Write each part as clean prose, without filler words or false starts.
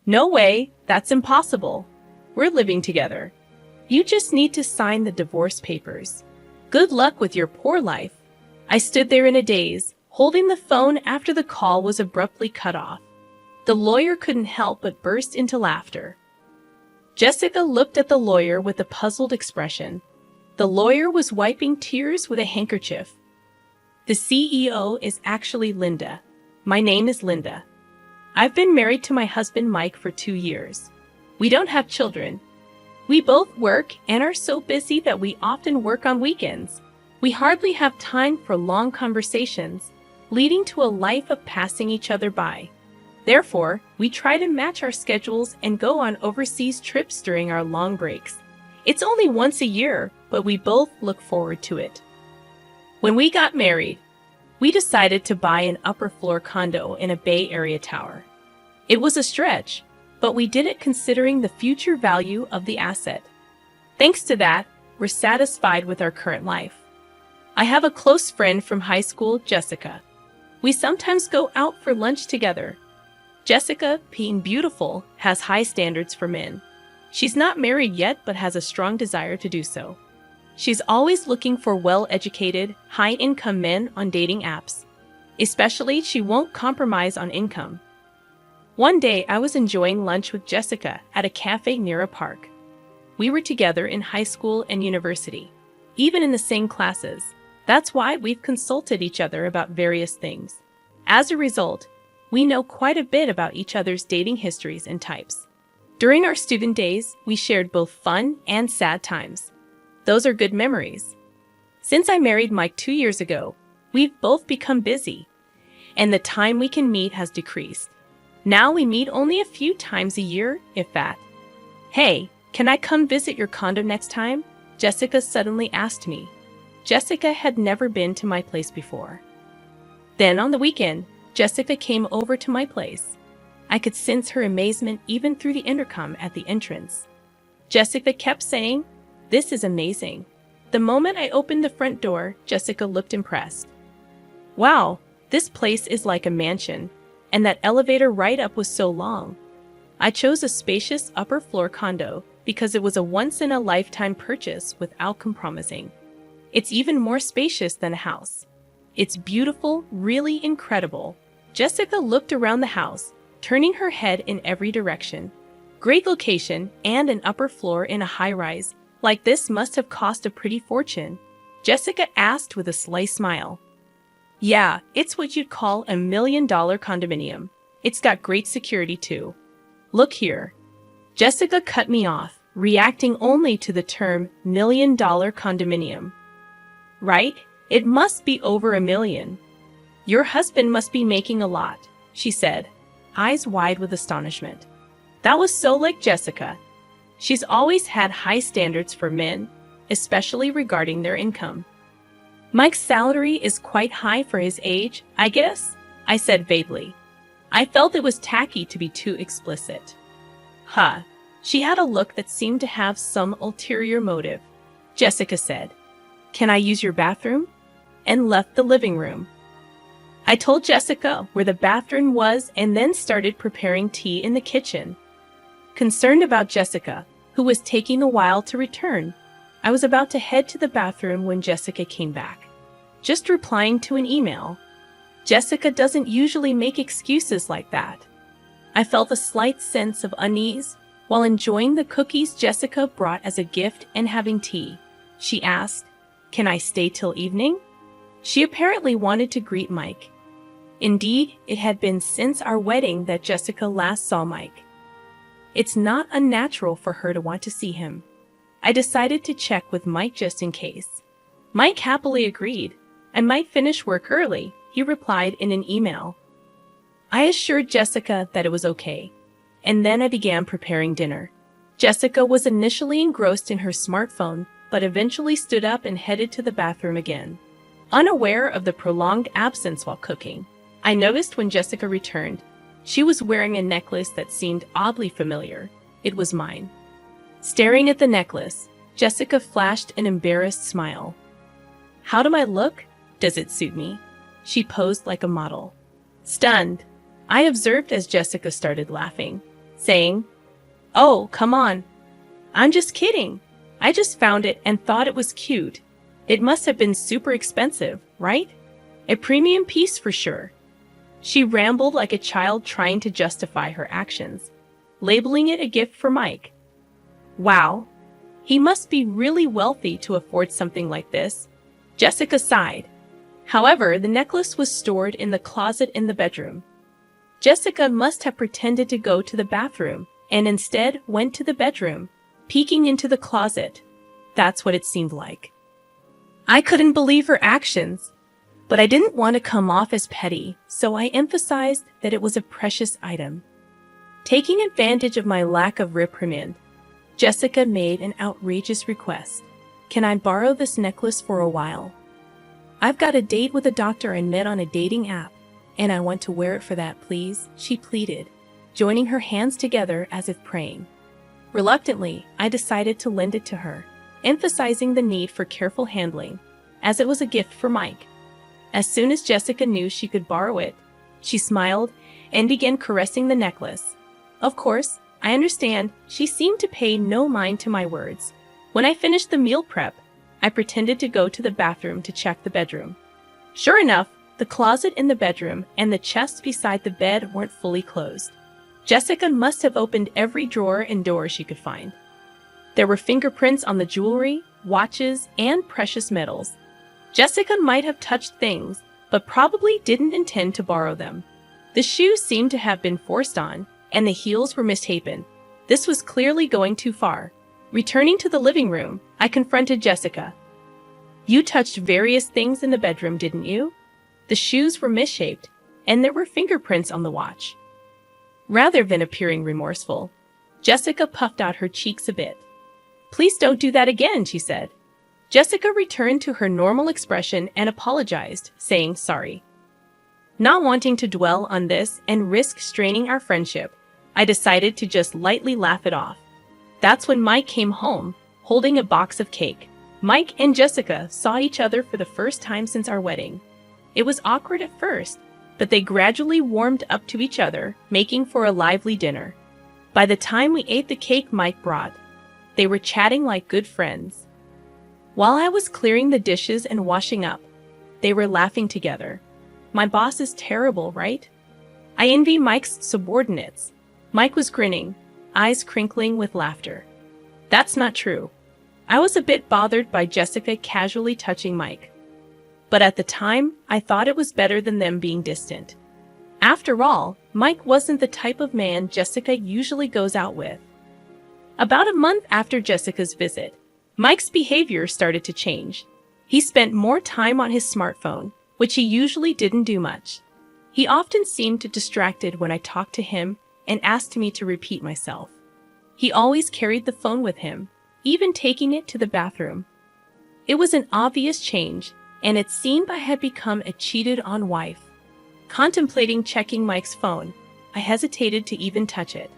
No way, that's impossible. We're living together. You just need to sign the divorce papers. Good luck with your poor life. I stood there in a daze, holding the phone after the call was abruptly cut off. The lawyer couldn't help but burst into laughter. Jessica looked at the lawyer with a puzzled expression. The lawyer was wiping tears with a handkerchief. The CEO is actually Linda. My name is Linda. I've been married to my husband Mike for 2 years. We don't have children. We both work and are so busy that we often work on weekends. We hardly have time for long conversations, leading to a life of passing each other by. Therefore, we try to match our schedules and go on overseas trips during our long breaks. It's only once a year, but we both look forward to it. When we got married, we decided to buy an upper-floor condo in a Bay Area tower. It was a stretch, but we did it considering the future value of the asset. Thanks to that, we're satisfied with our current life. I have a close friend from high school, Jessica. We sometimes go out for lunch together. Jessica, being beautiful, has high standards for men. She's not married yet but has a strong desire to do so. She's always looking for well-educated, high-income men on dating apps. Especially, she won't compromise on income. One day, I was enjoying lunch with Jessica at a cafe near a park. We were together in high school and university, even in the same classes. That's why we've consulted each other about various things. As a result, we know quite a bit about each other's dating histories and types. During our student days, we shared both fun and sad times. Those are good memories. Since I married Mike 2 years ago, we've both become busy, and the time we can meet has decreased. Now we meet only a few times a year, if that. Hey, can I come visit your condo next time? Jessica suddenly asked me. Jessica had never been to my place before. Then on the weekend, Jessica came over to my place. I could sense her amazement even through the intercom at the entrance. Jessica kept saying, "This is amazing." The moment I opened the front door, Jessica looked impressed. "Wow, this place is like a mansion, and that elevator right up was so long." I chose a spacious upper-floor condo because it was a once-in-a-lifetime purchase without compromising. It's even more spacious than a house. It's beautiful, really incredible. Jessica looked around the house, turning her head in every direction. Great location and an upper floor in a high-rise. Like this must have cost a pretty fortune. Jessica asked with a sly smile. Yeah, it's what you'd call a $1 million condominium. It's got great security too. Look here. Jessica cut me off, reacting only to the term $1 million condominium. Right? It must be over $1 million. Your husband must be making a lot, she said, eyes wide with astonishment. That was so like Jessica. She's always had high standards for men, especially regarding their income. Mike's salary is quite high for his age, I guess, I said vaguely. I felt it was tacky to be too explicit. Huh. She had a look that seemed to have some ulterior motive. Jessica said, "Can I use your bathroom?" and left the living room. I told Jessica where the bathroom was and then started preparing tea in the kitchen. Concerned about Jessica, who was taking a while to return, I was about to head to the bathroom when Jessica came back. Just replying to an email. Jessica doesn't usually make excuses like that. I felt a slight sense of unease while enjoying the cookies Jessica brought as a gift and having tea. She asked, "Can I stay till evening?" She apparently wanted to greet Mike. Indeed, it had been since our wedding that Jessica last saw Mike. It's not unnatural for her to want to see him. I decided to check with Mike just in case. Mike happily agreed. I might finish work early, he replied in an email. I assured Jessica that it was okay, and then I began preparing dinner. Jessica was initially engrossed in her smartphone, but eventually stood up and headed to the bathroom again. Unaware of the prolonged absence while cooking, I noticed when Jessica returned, she was wearing a necklace that seemed oddly familiar. It was mine. Staring at the necklace, Jessica flashed an embarrassed smile. How do I look? Does it suit me? She posed like a model. Stunned, I observed as Jessica started laughing. saying, "Oh, come on. I'm just kidding. I just found it and thought it was cute. It must have been super expensive, right? A premium piece for sure." She rambled like a child trying to justify her actions, labeling it a gift for Mike. Wow, he must be really wealthy to afford something like this, Jessica sighed. However, the necklace was stored in the closet in the bedroom. Jessica must have pretended to go to the bathroom and instead went to the bedroom, peeking into the closet. That's what it seemed like. I couldn't believe her actions, but I didn't want to come off as petty, so I emphasized that it was a precious item. Taking advantage of my lack of reprimand, Jessica made an outrageous request. "Can I borrow this necklace for a while? I've got a date with a doctor I met on a dating app, and I want to wear it for that, please," she pleaded, joining her hands together as if praying. Reluctantly, I decided to lend it to her, emphasizing the need for careful handling, as it was a gift for Mike. As soon as Jessica knew she could borrow it, she smiled and began caressing the necklace. Of course, I understand, she seemed to pay no mind to my words. When I finished the meal prep, I pretended to go to the bathroom to check the bedroom. Sure enough, the closet in the bedroom and the chest beside the bed weren't fully closed. Jessica must have opened every drawer and door she could find. There were fingerprints on the jewelry, watches, and precious metals. Jessica might have touched things, but probably didn't intend to borrow them. The shoes seemed to have been forced on, and the heels were misshapen. This was clearly going too far. Returning to the living room, I confronted Jessica. "You touched various things in the bedroom, didn't you? The shoes were misshaped, and there were fingerprints on the watch." Rather than appearing remorseful, Jessica puffed out her cheeks a bit. "Please don't do that again," she said. Jessica returned to her normal expression and apologized, saying sorry. Not wanting to dwell on this and risk straining our friendship, I decided to just lightly laugh it off. That's when Mike came home, holding a box of cake. Mike and Jessica saw each other for the first time since our wedding. It was awkward at first, but they gradually warmed up to each other, making for a lively dinner. By the time we ate the cake Mike brought, they were chatting like good friends. While I was clearing the dishes and washing up, they were laughing together. My boss is terrible, right? I envy Mike's subordinates. Mike was grinning, eyes crinkling with laughter. That's not true. I was a bit bothered by Jessica casually touching Mike. But at the time, I thought it was better than them being distant. After all, Mike wasn't the type of man Jessica usually goes out with. About a month after Jessica's visit, Mike's behavior started to change. He spent more time on his smartphone, which he usually didn't do much. He often seemed distracted when I talked to him and asked me to repeat myself. He always carried the phone with him, even taking it to the bathroom. It was an obvious change, and it seemed I had become a cheated-on wife. Contemplating checking Mike's phone, I hesitated to even touch it.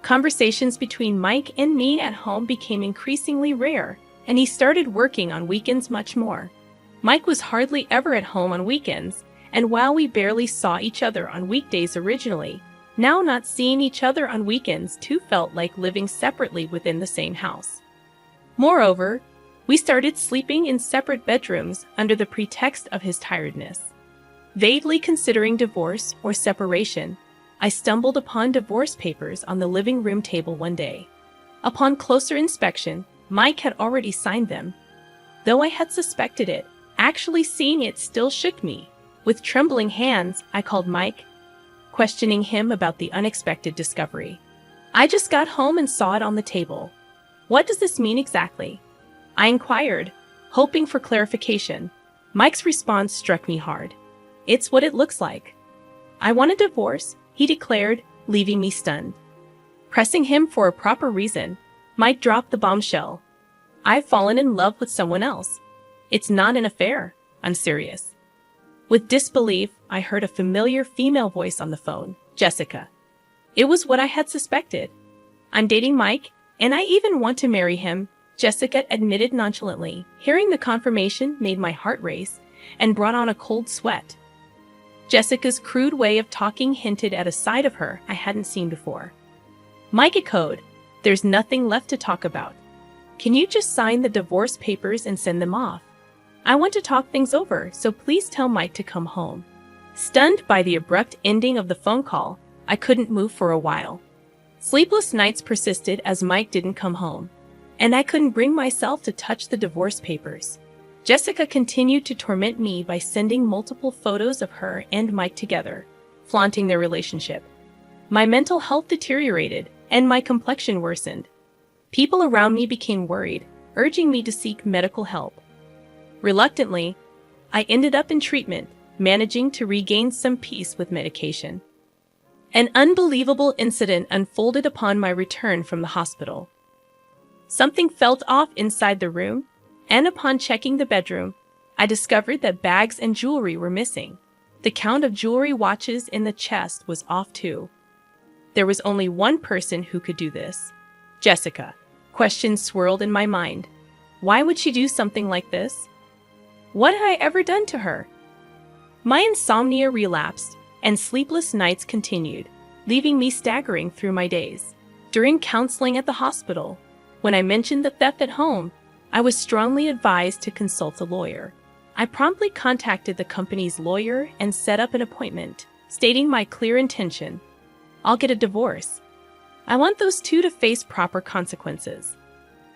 Conversations between Mike and me at home became increasingly rare, and he started working on weekends much more. Mike was hardly ever at home on weekends, and while we barely saw each other on weekdays originally, now not seeing each other on weekends too felt like living separately within the same house. Moreover, we started sleeping in separate bedrooms under the pretext of his tiredness. Vaguely considering divorce or separation, I stumbled upon divorce papers on the living room table one day. Upon closer inspection, Mike had already signed them. Though I had suspected it, actually seeing it still shook me. With trembling hands, I called Mike, questioning him about the unexpected discovery. "I just got home and saw it on the table. What does this mean exactly?" I inquired, hoping for clarification. Mike's response struck me hard. "It's what it looks like. I want a divorce," he declared, leaving me stunned. Pressing him for a proper reason, Mike dropped the bombshell. "I've fallen in love with someone else. It's not an affair. I'm serious." With disbelief, I heard a familiar female voice on the phone, Jessica. It was what I had suspected. "I'm dating Mike, and I even want to marry him," Jessica admitted nonchalantly. Hearing the confirmation made my heart race and brought on a cold sweat. Jessica's crude way of talking hinted at a side of her I hadn't seen before. Mike echoed, "There's nothing left to talk about. Can you just sign the divorce papers and send them off? I want to talk things over, so please tell Mike to come home." Stunned by the abrupt ending of the phone call, I couldn't move for a while. Sleepless nights persisted as Mike didn't come home, and I couldn't bring myself to touch the divorce papers. Jessica continued to torment me by sending multiple photos of her and Mike together, flaunting their relationship. My mental health deteriorated, and my complexion worsened. People around me became worried, urging me to seek medical help. Reluctantly, I ended up in treatment, managing to regain some peace with medication. An unbelievable incident unfolded upon my return from the hospital. Something felt off inside the room, and upon checking the bedroom, I discovered that bags and jewelry were missing. The count of jewelry watches in the chest was off too. There was only one person who could do this. Jessica. Questions swirled in my mind. Why would she do something like this? What had I ever done to her? My insomnia relapsed, and sleepless nights continued, leaving me staggering through my days. During counseling at the hospital, when I mentioned the theft at home, I was strongly advised to consult a lawyer. I promptly contacted the company's lawyer and set up an appointment, stating my clear intention. I'll get a divorce. I want those two to face proper consequences.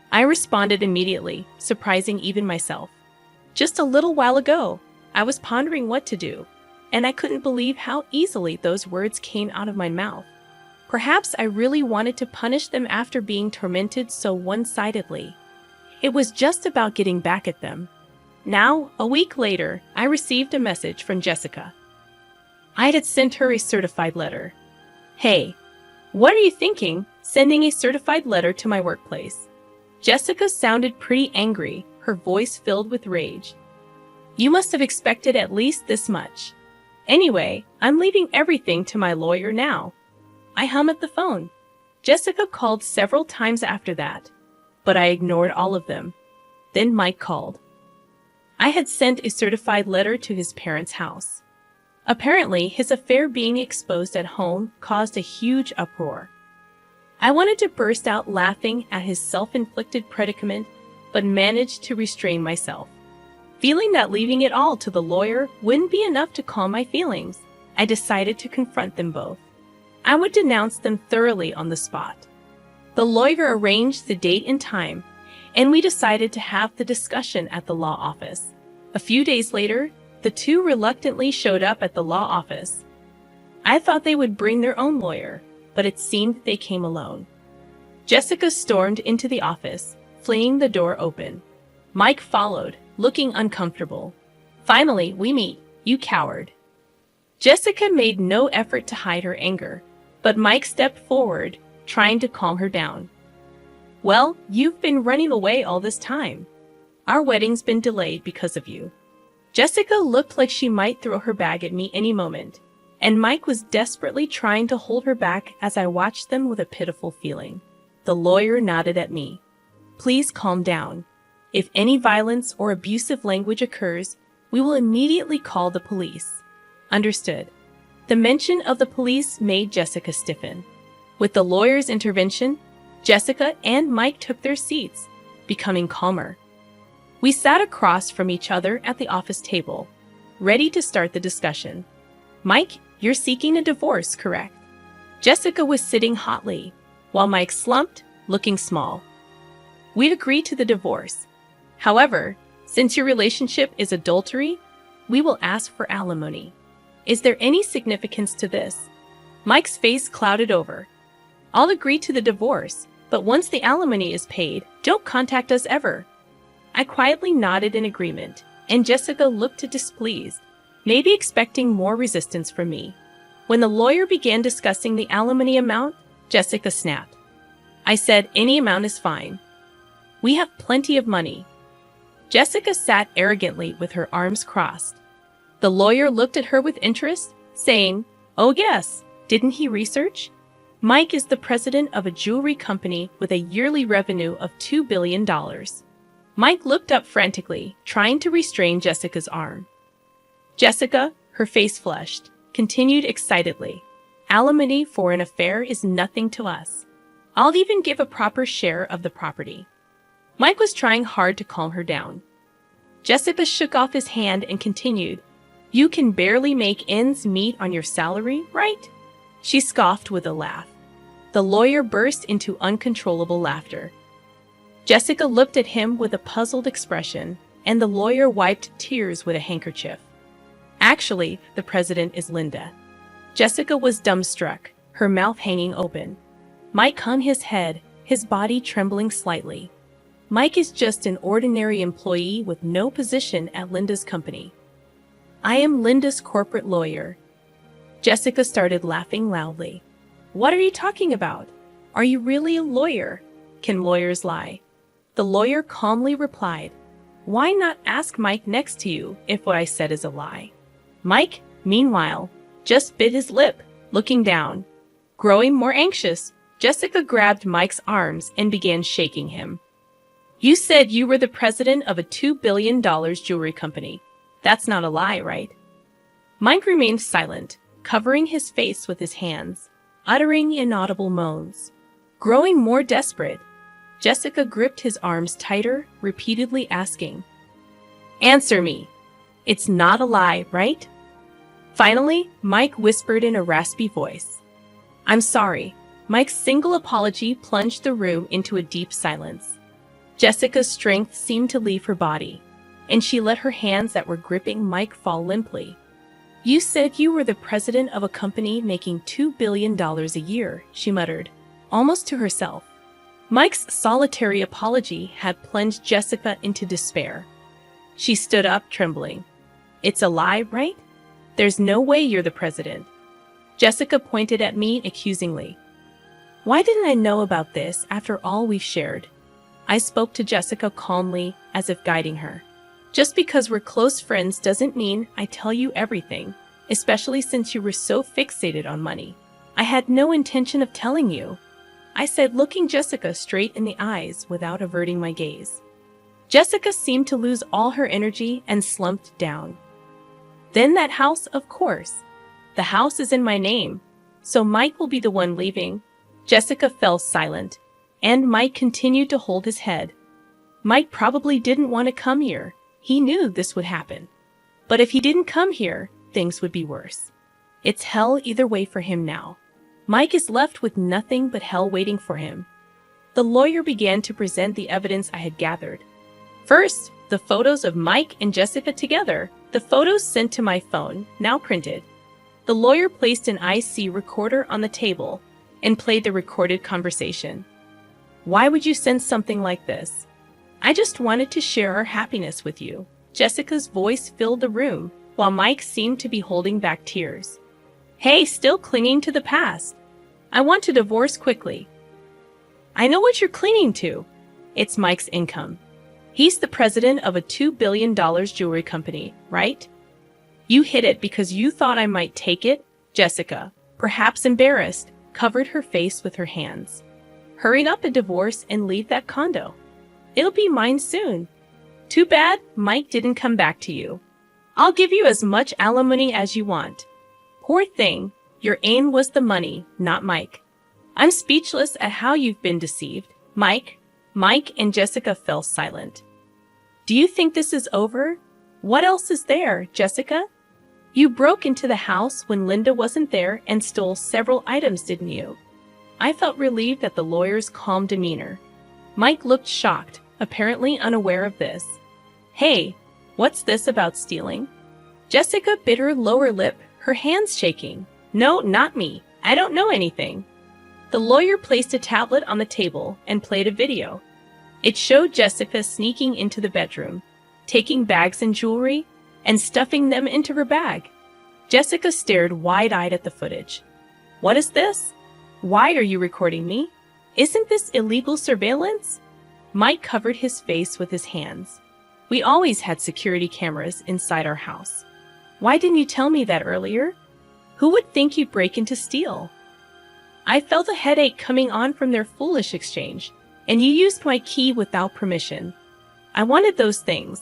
I responded immediately, surprising even myself. Just a little while ago, I was pondering what to do, and I couldn't believe how easily those words came out of my mouth. Perhaps I really wanted to punish them after being tormented so one-sidedly. It was just about getting back at them. Now, a week later, I received a message from Jessica. I had sent her a certified letter. "Hey, what are you thinking, sending a certified letter to my workplace?" Jessica sounded pretty angry, her voice filled with rage. "You must have expected at least this much. Anyway, I'm leaving everything to my lawyer now." I hung up the phone. Jessica called several times after that, but I ignored all of them. Then Mike called. I had sent a certified letter to his parents' house. Apparently, his affair being exposed at home caused a huge uproar. I wanted to burst out laughing at his self-inflicted predicament, but managed to restrain myself. Feeling that leaving it all to the lawyer wouldn't be enough to calm my feelings, I decided to confront them both. I would denounce them thoroughly on the spot. The lawyer arranged the date and time, and we decided to have the discussion at the law office. A few days later, the two reluctantly showed up at the law office. I thought they would bring their own lawyer, but it seemed they came alone. Jessica stormed into the office, flinging the door open. Mike followed, looking uncomfortable. "Finally, we meet, you coward." Jessica made no effort to hide her anger, but Mike stepped forward, trying to calm her down. "Well, you've been running away all this time. Our wedding's been delayed because of you." Jessica looked like she might throw her bag at me any moment, and Mike was desperately trying to hold her back as I watched them with a pitiful feeling. The lawyer nodded at me. "Please calm down. If any violence or abusive language occurs, we will immediately call the police." "Understood." The mention of the police made Jessica stiffen. With the lawyer's intervention, Jessica and Mike took their seats, becoming calmer. We sat across from each other at the office table, ready to start the discussion. "Mike, you're seeking a divorce, correct?" Jessica was sitting hotly, while Mike slumped, looking small. "We'd agree to the divorce. However, since your relationship is adultery, we will ask for alimony. Is there any significance to this?" Mike's face clouded over. "I'll agree to the divorce, but once the alimony is paid, don't contact us ever." I quietly nodded in agreement, and Jessica looked displeased, maybe expecting more resistance from me. When the lawyer began discussing the alimony amount, Jessica snapped. I said, "Any amount is fine. We have plenty of money." Jessica sat arrogantly with her arms crossed. The lawyer looked at her with interest, saying, "Oh yes, didn't he research? Mike is the president of a jewelry company with a yearly revenue of $2 billion. Mike looked up frantically, trying to restrain Jessica's arm. Jessica, her face flushed, continued excitedly, "Alimony for an affair is nothing to us. I'll even give a proper share of the property. Mike was trying hard to calm her down. Jessica shook off his hand and continued, "You can barely make ends meet on your salary, right?" She scoffed with a laugh. The lawyer burst into uncontrollable laughter. Jessica looked at him with a puzzled expression, and the lawyer wiped tears with a handkerchief. "Actually, the president is Linda." Jessica was dumbstruck, her mouth hanging open. Mike hung his head, his body trembling slightly. Mike is just an ordinary employee with no position at Linda's company. "I am Linda's corporate lawyer." Jessica started laughing loudly. "What are you talking about? Are you really a lawyer? Can lawyers lie?" The lawyer calmly replied, "Why not ask Mike next to you if what I said is a lie?" Mike, meanwhile, just bit his lip, looking down. Growing more anxious, Jessica grabbed Mike's arms and began shaking him. "You said you were the president of a $2 billion jewelry company. That's not a lie, right?" Mike remained silent, covering his face with his hands, uttering inaudible moans. Growing more desperate, Jessica gripped his arms tighter, repeatedly asking, "Answer me. It's not a lie, right?" Finally, Mike whispered in a raspy voice, "I'm sorry." Mike's single apology plunged the room into a deep silence. Jessica's strength seemed to leave her body, and she let her hands that were gripping Mike fall limply. "You said you were the president of a company making $2 billion a year," she muttered, almost to herself. Mike's solitary apology had plunged Jessica into despair. She stood up, trembling. "It's a lie, right? There's no way you're the president." Jessica pointed at me accusingly. "Why didn't I know about this after all we've shared?" I spoke to Jessica calmly, as if guiding her. "Just because we're close friends doesn't mean I tell you everything, especially since you were so fixated on money. I had no intention of telling you," I said, looking Jessica straight in the eyes without averting my gaze. Jessica seemed to lose all her energy and slumped down. "Then that house, of course. The house is in my name, so Mike will be the one leaving." Jessica fell silent, and Mike continued to hold his head. Mike probably didn't want to come here. He knew this would happen. But if he didn't come here, things would be worse. It's hell either way for him now. Mike is left with nothing but hell waiting for him. The lawyer began to present the evidence I had gathered. First, the photos of Mike and Jessica together, the photos sent to my phone, now printed. The lawyer placed an IC recorder on the table and played the recorded conversation. "Why would you send something like this?" "I just wanted to share our happiness with you." Jessica's voice filled the room, while Mike seemed to be holding back tears. "Hey, still clinging to the past. I want to divorce quickly." "I know what you're clinging to. It's Mike's income. He's the president of a $2 billion jewelry company, right?" "You hid it because you thought I might take it." Jessica, perhaps embarrassed, covered her face with her hands. "Hurry up a divorce and leave that condo. It'll be mine soon." "Too bad Mike didn't come back to you. I'll give you as much alimony as you want." "Poor thing, your aim was the money, not Mike." "I'm speechless at how you've been deceived, Mike." Mike and Jessica fell silent. "Do you think this is over? What else is there, Jessica? You broke into the house when Linda wasn't there and stole several items, didn't you?" I felt relieved at the lawyer's calm demeanor. Mike looked shocked, apparently unaware of this. "Hey, what's this about stealing?" Jessica bit her lower lip, her hands shaking. "No, not me. I don't know anything." The lawyer placed a tablet on the table and played a video. It showed Jessica sneaking into the bedroom, taking bags and jewelry, and stuffing them into her bag. Jessica stared wide-eyed at the footage. "What is this? Why are you recording me? Isn't this illegal surveillance?" Mike covered his face with his hands. "We always had security cameras inside our house. Why didn't you tell me that earlier? Who would think you'd break in to steal?" I felt a headache coming on from their foolish exchange, and you used my key without permission. I wanted those things.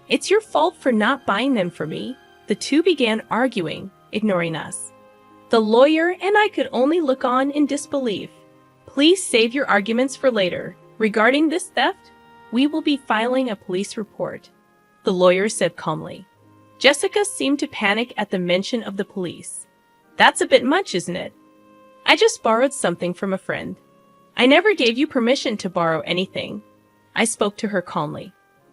It's your fault for not buying them for me. The two began arguing, ignoring us. The lawyer and I could only look on in disbelief. Please save your arguments for later. Regarding this theft, we will be filing a police report, the lawyer said calmly. Jessica seemed to panic at the mention of the police. That's a bit much, isn't it? I just borrowed something from a friend. I never gave you permission to borrow anything. I spoke to her calmly.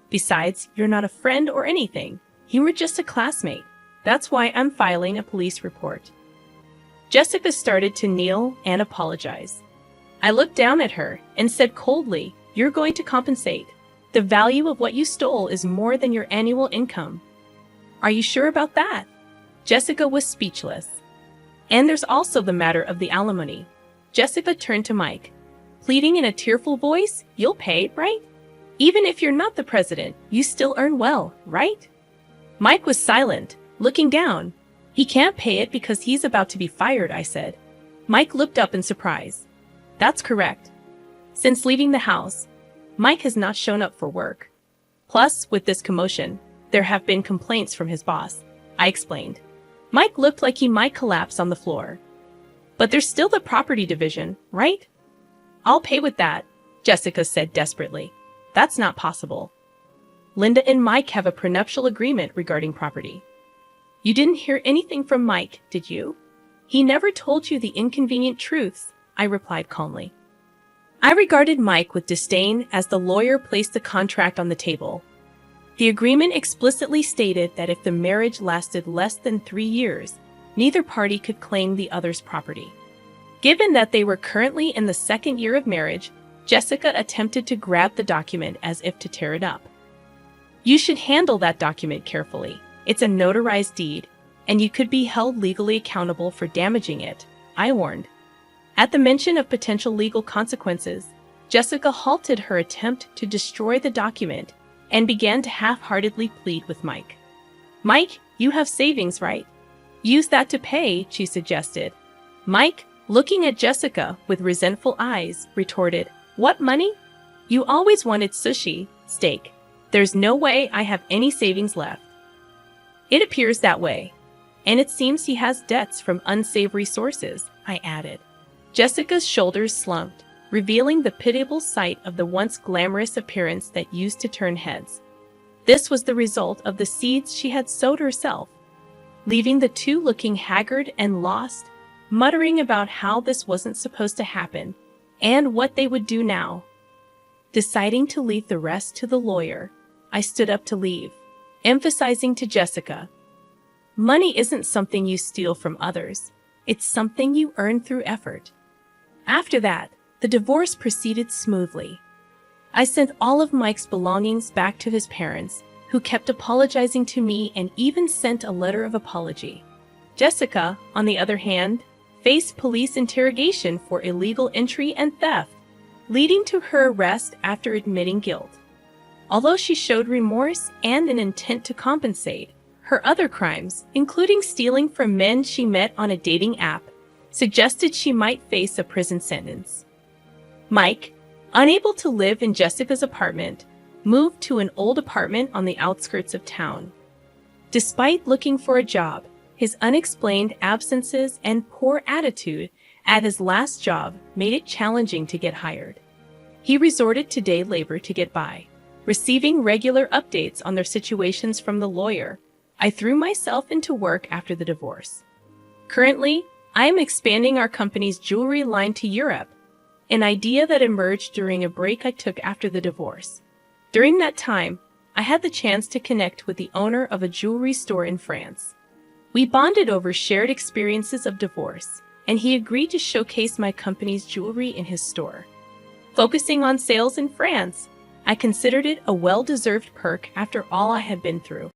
Besides, you're not a friend or anything. You were just a classmate. That's why I'm filing a police report. Jessica started to kneel and apologize. I looked down at her and said coldly, "You're going to compensate. The value of what you stole is more than your annual income." Are you sure about that? Jessica was speechless. And there's also the matter of the alimony. Jessica turned to Mike, pleading in a tearful voice, "You'll pay, right? Even if you're not the president, you still earn well, right?" Mike was silent, looking down. "He can't pay it because he's about to be fired," I said. Mike looked up in surprise. "That's correct. Since leaving the house, Mike has not shown up for work. Plus, with this commotion, there have been complaints from his boss," I explained. Mike looked like he might collapse on the floor. "But there's still the property division, right?" "I'll pay with that," Jessica said desperately. "That's not possible. Linda and Mike have a prenuptial agreement regarding property." "You didn't hear anything from Mike, did you? He never told you the inconvenient truths," I replied calmly. I regarded Mike with disdain as the lawyer placed the contract on the table. The agreement explicitly stated that if the marriage lasted less than 3 years, neither party could claim the other's property. Given that they were currently in the 2nd year of marriage, Jessica attempted to grab the document as if to tear it up. "You should handle that document carefully. It's a notarized deed, and you could be held legally accountable for damaging it," I warned. At the mention of potential legal consequences, Jessica halted her attempt to destroy the document and began to half-heartedly plead with Mike. "Mike, you have savings, right? Use that to pay," she suggested. Mike, looking at Jessica with resentful eyes, retorted, "What money? You always wanted sushi, steak. There's no way I have any savings left." "It appears that way. And it seems he has debts from unsavory sources," I added. Jessica's shoulders slumped, revealing the pitiable sight of the once glamorous appearance that used to turn heads. This was the result of the seeds she had sowed herself, leaving the two looking haggard and lost, muttering about how this wasn't supposed to happen and what they would do now. Deciding to leave the rest to the lawyer, I stood up to leave, emphasizing to Jessica, "Money isn't something you steal from others. It's something you earn through effort." After that, the divorce proceeded smoothly. I sent all of Mike's belongings back to his parents, who kept apologizing to me and even sent a letter of apology. Jessica, on the other hand, faced police interrogation for illegal entry and theft, leading to her arrest after admitting guilt. Although she showed remorse and an intent to compensate, her other crimes, including stealing from men she met on a dating app, suggested she might face a prison sentence. Mike, unable to live in Jessica's apartment, moved to an old apartment on the outskirts of town. Despite looking for a job, his unexplained absences and poor attitude at his last job made it challenging to get hired. He resorted to day labor to get by, receiving regular updates on their situations from the lawyer. I threw myself into work after the divorce. Currently, I am expanding our company's jewelry line to Europe, an idea that emerged during a break I took after the divorce. During that time, I had the chance to connect with the owner of a jewelry store in France. We bonded over shared experiences of divorce, and he agreed to showcase my company's jewelry in his store. Focusing on sales in France, I considered it a well-deserved perk after all I had been through.